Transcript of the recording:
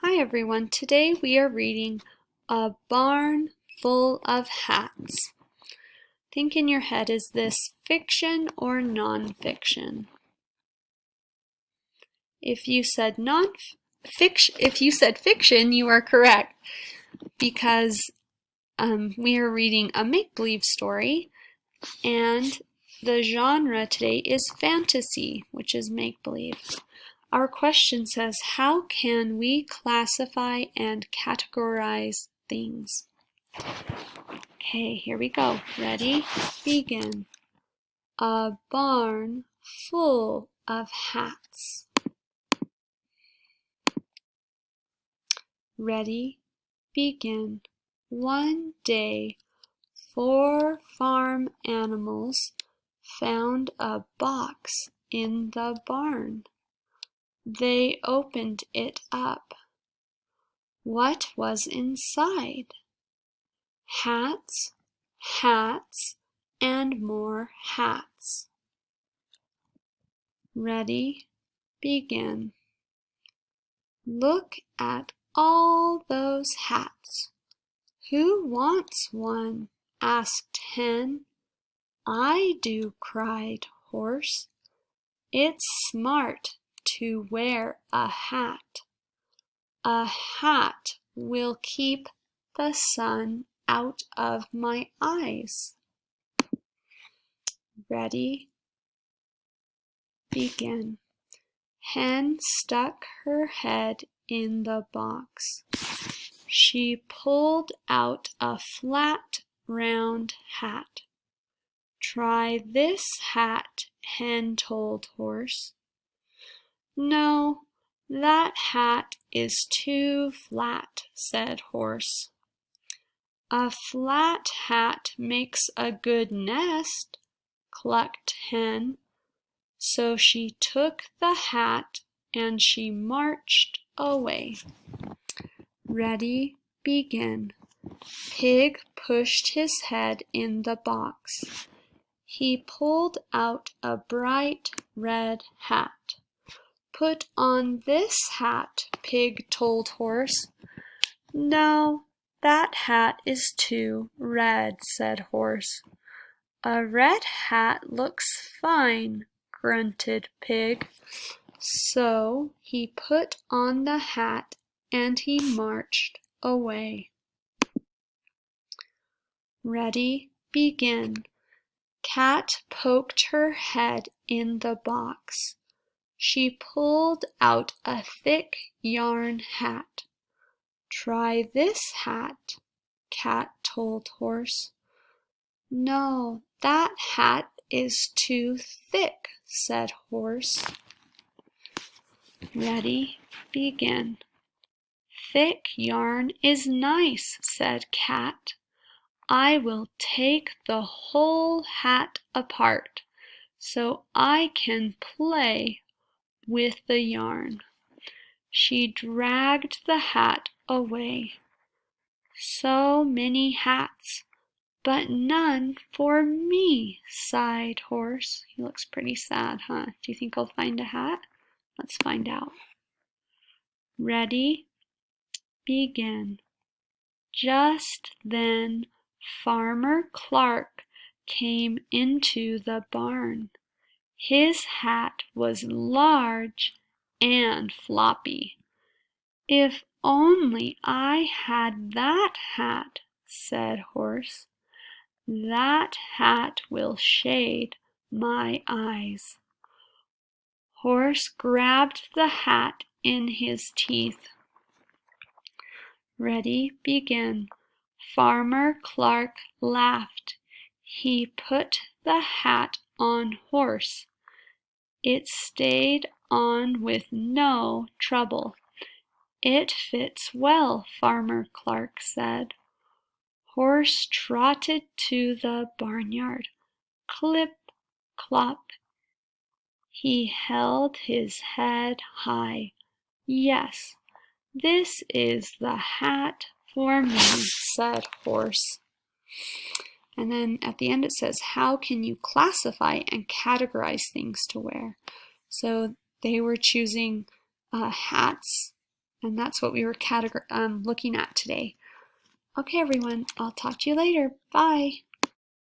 Hi everyone, today we are reading A Barn Full of Hats. Think in your head, is this fiction or non-fiction? If you said fiction, you are correct because we are reading a make-believe story and the genre today is fantasy, which is make-believe. Our question says, how can we classify and categorize things? Okay, here we go. Ready? Begin. A barn full of hats. Ready? Begin. One day, 4 farm animals found a box in the barn. They opened it up. What was inside? Hats, hats, and more hats. Ready? Begin. Look at all those hats. Who wants one? Asked Hen. I do, cried Horse. It's smart to wear a hat. A hat will keep the sun out of my eyes. Ready? Begin. Hen stuck her head in the box. She pulled out a flat, round hat. Try this hat, Hen told Horse. No, that hat is too flat, said Horse. A flat hat makes a good nest, clucked Hen. So she took the hat and she marched away. Ready? Begin. Pig pushed his head in the box. He pulled out a bright red hat. Put on this hat, Pig told Horse. No, that hat is too red, said Horse. A red hat looks fine, grunted Pig. So he put on the hat and he marched away. Ready? Begin. Cat poked her head in the box. She pulled out a thick yarn hat. Try this hat, Cat told Horse. No, that hat is too thick, said Horse. Ready? Begin. Thick yarn is nice, said Cat. I will take the whole hat apart so I can play with the yarn. She dragged the hat away. So many hats, but none for me, sighed Horse. He looks pretty sad, huh? Do you think I'll find a hat? Let's find out. Ready? Begin. Just then Farmer Clark came into the barn. His hat was large and floppy. If only I had that hat, said Horse. That hat will shade my eyes. Horse grabbed the hat in his teeth. Ready? Begin. Farmer Clark laughed. He put the hat on Horse. It stayed on with no trouble. It fits well, Farmer Clark said. Horse trotted to the barnyard. Clip, clop. He held his head high. Yes, this is the hat for me, said Horse. And then at the end it says, how can you classify and categorize things to wear? So they were choosing hats And that's what we were looking at today. Okay, everyone, I'll talk to you later. Bye.